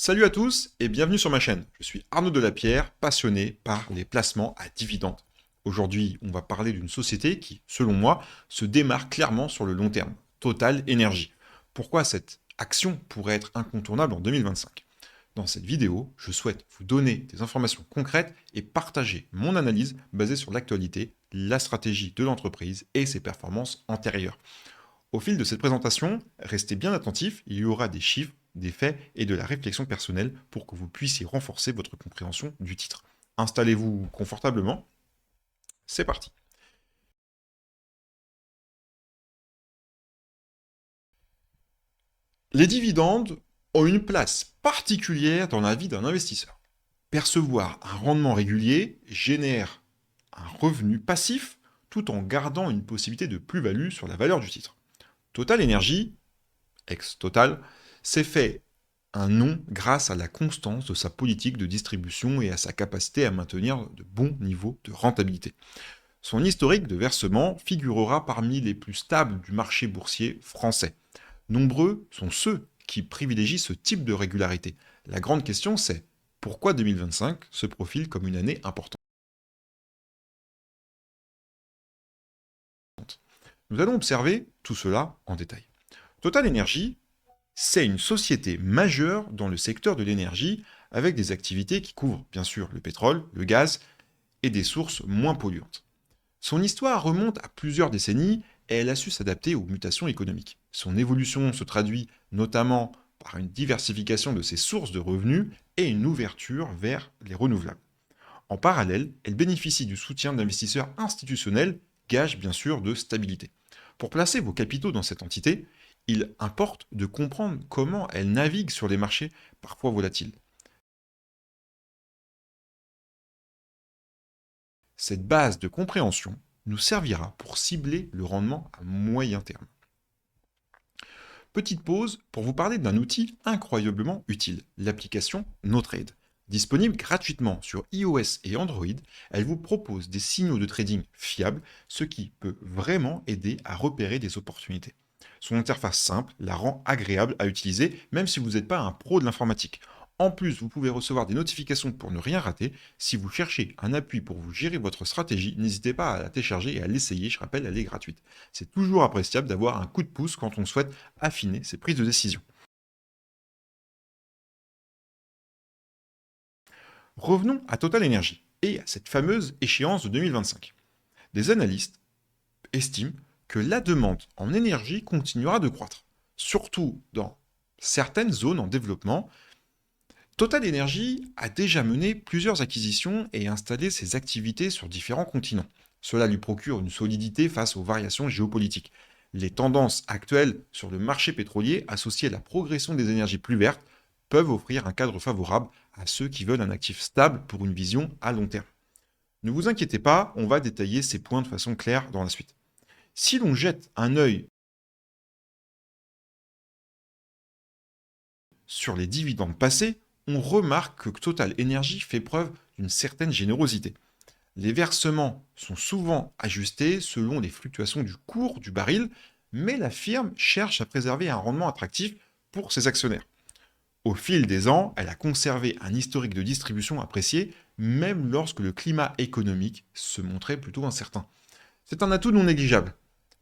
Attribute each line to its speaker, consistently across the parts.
Speaker 1: Salut à tous et bienvenue sur ma chaîne. Je suis Arnaud Delapierre, passionné par les placements à dividendes. Aujourd'hui, on va parler d'une société qui, selon moi, se démarque clairement sur le long terme. Total Energy. Pourquoi cette action pourrait être incontournable en 2025? Dans cette vidéo, je souhaite vous donner des informations concrètes et partager mon analyse basée sur l'actualité, la stratégie de l'entreprise et ses performances antérieures. Au fil de cette présentation, restez bien attentifs, il y aura des chiffres, des faits et de la réflexion personnelle pour que vous puissiez renforcer votre compréhension du titre. Installez-vous confortablement, c'est parti. Les dividendes ont une place particulière dans la vie d'un investisseur. Percevoir un rendement régulier génère un revenu passif tout en gardant une possibilité de plus-value sur la valeur du titre. Total Energy, ex-Total, s'est fait un nom grâce à la constance de sa politique de distribution et à sa capacité à maintenir de bons niveaux de rentabilité. Son historique de versement figurera parmi les plus stables du marché boursier français. Nombreux sont ceux qui privilégient ce type de régularité. La grande question c'est pourquoi 2025 se profile comme une année importante? Nous allons observer tout cela en détail. Total Energy, c'est une société majeure dans le secteur de l'énergie avec des activités qui couvrent bien sûr le pétrole, le gaz et des sources moins polluantes. Son histoire remonte à plusieurs décennies et elle a su s'adapter aux mutations économiques. Son évolution se traduit notamment par une diversification de ses sources de revenus et une ouverture vers les renouvelables. En parallèle, elle bénéficie du soutien d'investisseurs institutionnels, gage bien sûr de stabilité. Pour placer vos capitaux dans cette entité, il importe de comprendre comment elle navigue sur les marchés parfois volatiles. Cette base de compréhension nous servira pour cibler le rendement à moyen terme. Petite pause pour vous parler d'un outil incroyablement utile, l'application NoTrade. Disponible gratuitement sur iOS et Android, elle vous propose des signaux de trading fiables, ce qui peut vraiment aider à repérer des opportunités. Son interface simple la rend agréable à utiliser, même si vous n'êtes pas un pro de l'informatique. En plus, vous pouvez recevoir des notifications pour ne rien rater. Si vous cherchez un appui pour vous gérer votre stratégie, n'hésitez pas à la télécharger et à l'essayer. Je rappelle, elle est gratuite. C'est toujours appréciable d'avoir un coup de pouce quand on souhaite affiner ses prises de décision. Revenons à Total Energy et à cette fameuse échéance de 2025. Des analystes estiment que la demande en énergie continuera de croître, surtout dans certaines zones en développement. Total Energy a déjà mené plusieurs acquisitions et installé ses activités sur différents continents. Cela lui procure une solidité face aux variations géopolitiques. Les tendances actuelles sur le marché pétrolier, associées à la progression des énergies plus vertes, peuvent offrir un cadre favorable à ceux qui veulent un actif stable pour une vision à long terme. Ne vous inquiétez pas, on va détailler ces points de façon claire dans la suite. Si l'on jette un œil sur les dividendes passés, on remarque que Total Energy fait preuve d'une certaine générosité. Les versements sont souvent ajustés selon les fluctuations du cours du baril, mais la firme cherche à préserver un rendement attractif pour ses actionnaires. Au fil des ans, elle a conservé un historique de distribution apprécié, même lorsque le climat économique se montrait plutôt incertain. C'est un atout non négligeable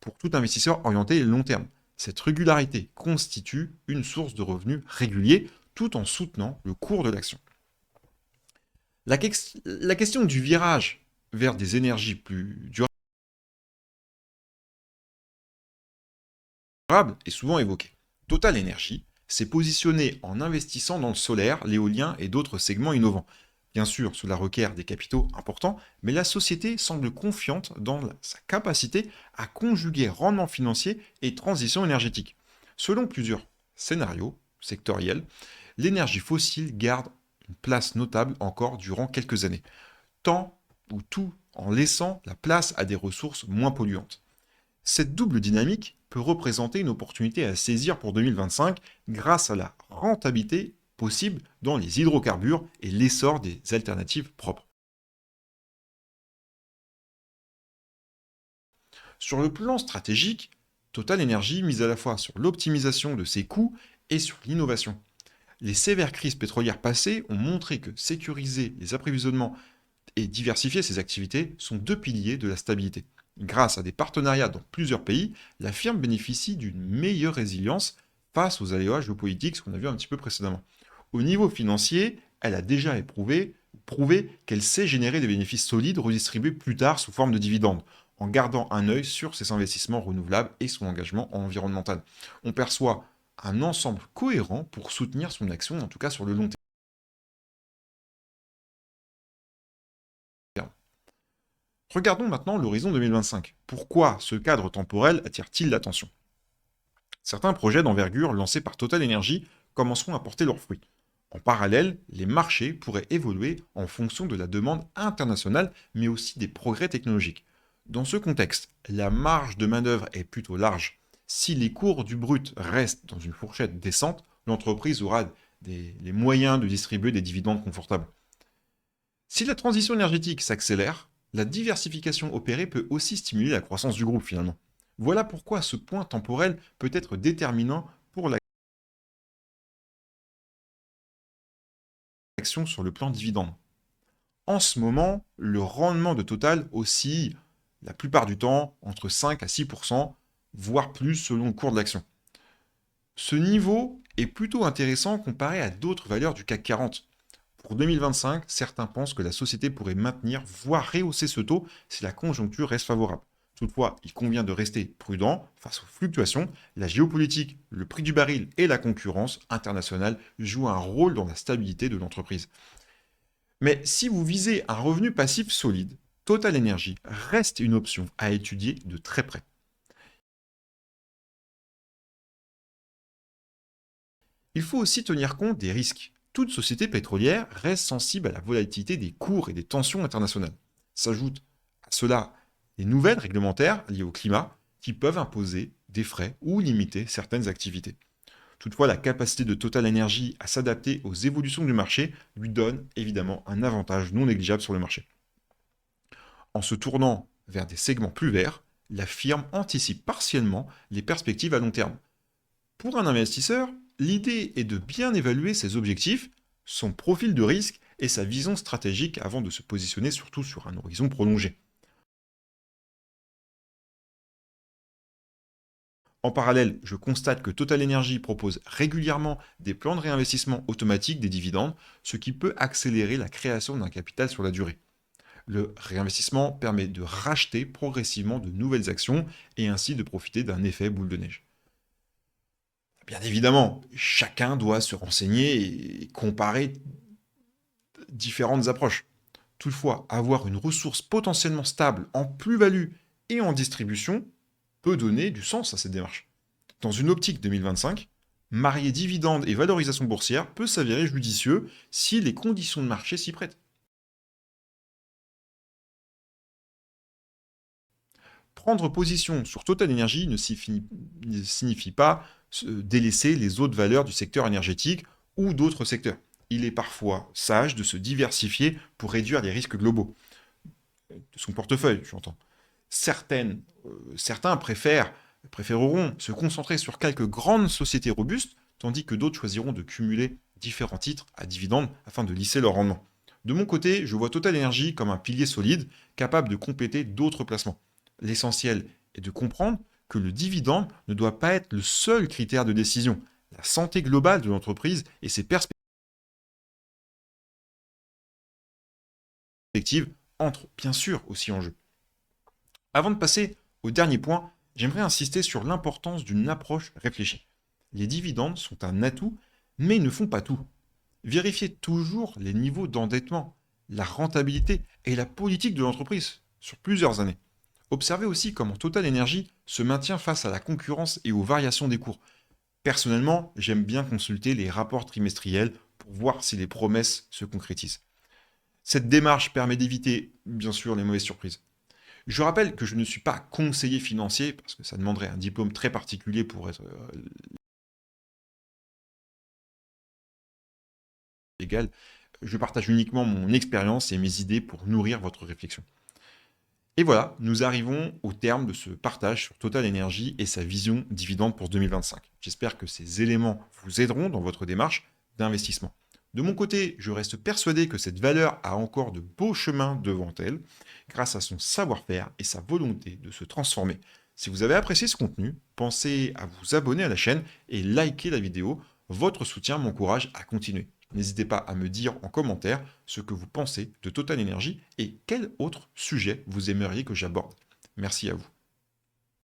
Speaker 1: pour tout investisseur orienté long terme. Cette régularité constitue une source de revenus réguliers tout en soutenant le cours de l'action. La question du virage vers des énergies plus durables est souvent évoquée. Total Energy s'est positionné en investissant dans le solaire, l'éolien et d'autres segments innovants. Bien sûr, cela requiert des capitaux importants, mais la société semble confiante dans sa capacité à conjuguer rendement financier et transition énergétique. Selon plusieurs scénarios sectoriels, l'énergie fossile garde une place notable encore durant quelques années, tant ou tout en laissant la place à des ressources moins polluantes. Cette double dynamique peut représenter une opportunité à saisir pour 2025 grâce à la rentabilité possible dans les hydrocarbures et l'essor des alternatives propres. Sur le plan stratégique, Total Energy mise à la fois sur l'optimisation de ses coûts et sur l'innovation. Les sévères crises pétrolières passées ont montré que sécuriser les approvisionnements et diversifier ses activités sont deux piliers de la stabilité. Grâce à des partenariats dans plusieurs pays, la firme bénéficie d'une meilleure résilience face aux aléas géopolitiques, ce qu'on a vu un petit peu précédemment. Au niveau financier, elle a déjà prouvé qu'elle sait générer des bénéfices solides redistribués plus tard sous forme de dividendes, en gardant un œil sur ses investissements renouvelables et son engagement environnemental. On perçoit un ensemble cohérent pour soutenir son action, en tout cas sur le long terme. Regardons maintenant l'horizon 2025. Pourquoi ce cadre temporel attire-t-il l'attention? Certains projets d'envergure lancés par Total Energy commenceront à porter leurs fruits. En parallèle, les marchés pourraient évoluer en fonction de la demande internationale, mais aussi des progrès technologiques. Dans ce contexte, la marge de manœuvre est plutôt large. Si les cours du brut restent dans une fourchette décente, l'entreprise aura les moyens de distribuer des dividendes confortables. Si la transition énergétique s'accélère, la diversification opérée peut aussi stimuler la croissance du groupe finalement. Voilà pourquoi ce point temporel peut être déterminant pour l'action sur le plan dividende. En ce moment, le rendement de Total oscille la plupart du temps entre 5 à 6%, voire plus selon le cours de l'action. Ce niveau est plutôt intéressant comparé à d'autres valeurs du CAC 40. Pour 2025, certains pensent que la société pourrait maintenir, voire rehausser ce taux si la conjoncture reste favorable. Toutefois, il convient de rester prudent face aux fluctuations. La géopolitique, le prix du baril et la concurrence internationale jouent un rôle dans la stabilité de l'entreprise. Mais si vous visez un revenu passif solide, Total Energy reste une option à étudier de très près. Il faut aussi tenir compte des risques. Toute société pétrolière reste sensible à la volatilité des cours et des tensions internationales. S'ajoutent à cela les nouvelles réglementaires liées au climat qui peuvent imposer des frais ou limiter certaines activités. Toutefois, la capacité de Total Energy à s'adapter aux évolutions du marché lui donne évidemment un avantage non négligeable sur le marché. En se tournant vers des segments plus verts, la firme anticipe partiellement les perspectives à long terme. Pour un investisseur, l'idée est de bien évaluer ses objectifs, son profil de risque et sa vision stratégique avant de se positionner surtout sur un horizon prolongé. En parallèle, je constate que Total Energy propose régulièrement des plans de réinvestissement automatiques des dividendes, ce qui peut accélérer la création d'un capital sur la durée. Le réinvestissement permet de racheter progressivement de nouvelles actions et ainsi de profiter d'un effet boule de neige. Bien évidemment, chacun doit se renseigner et comparer différentes approches. Toutefois, avoir une ressource potentiellement stable en plus-value et en distribution peut donner du sens à cette démarche. Dans une optique 2025, marier dividendes et valorisation boursière peut s'avérer judicieux si les conditions de marché s'y prêtent. Prendre position sur Total Energy ne signifie pas délaisser les autres valeurs du secteur énergétique ou d'autres secteurs. Il est parfois sage de se diversifier pour réduire les risques globaux de son portefeuille, j'entends. Certains préféreront se concentrer sur quelques grandes sociétés robustes, tandis que d'autres choisiront de cumuler différents titres à dividendes afin de lisser leur rendement. De mon côté, je vois Total Energy comme un pilier solide, capable de compléter d'autres placements. L'essentiel est de comprendre que le dividende ne doit pas être le seul critère de décision. La santé globale de l'entreprise et ses perspectives entrent bien sûr aussi en jeu. Avant de passer au dernier point, j'aimerais insister sur l'importance d'une approche réfléchie. Les dividendes sont un atout, mais ils ne font pas tout. Vérifiez toujours les niveaux d'endettement, la rentabilité et la politique de l'entreprise sur plusieurs années. Observez aussi comment Total Energy se maintient face à la concurrence et aux variations des cours. Personnellement, j'aime bien consulter les rapports trimestriels pour voir si les promesses se concrétisent. Cette démarche permet d'éviter, bien sûr, les mauvaises surprises. Je rappelle que je ne suis pas conseiller financier, parce que ça demanderait un diplôme très particulier pour être légal. Je partage uniquement mon expérience et mes idées pour nourrir votre réflexion. Et voilà, nous arrivons au terme de ce partage sur Total Energy et sa vision dividende pour 2025. J'espère que ces éléments vous aideront dans votre démarche. d'investissement. De mon côté, je reste persuadé que cette valeur a encore de beaux chemins devant elle, grâce à son savoir-faire et sa volonté de se transformer. Si vous avez apprécié ce contenu, pensez à vous abonner à la chaîne et liker la vidéo. Votre soutien m'encourage à continuer. N'hésitez pas à me dire en commentaire ce que vous pensez de Total Energy et quel autre sujet vous aimeriez que j'aborde. Merci à vous.